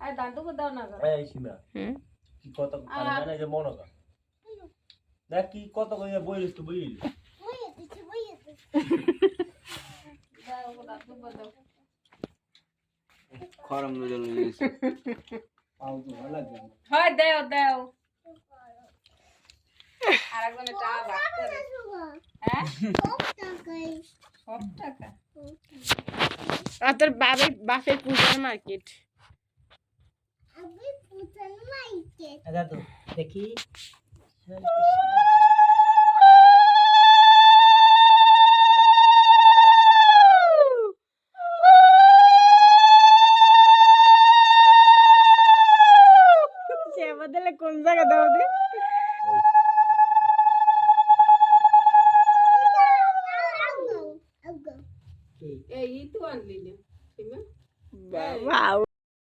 আর দাদুকে দাও না এই সীমা কি কত জানে যে মনে কর দেখ কি কত কইয়া বইলিস তো বইলি দাও দাদু দাও খরম নুডল নিয়েছি পাও তো ভালো লাগে হয় দাও দাও আরেকজন এটা ভাগ করে হ্যাঁ সব টাকা আর তোর বাপের পূজার মার্কেট দাদু দেখি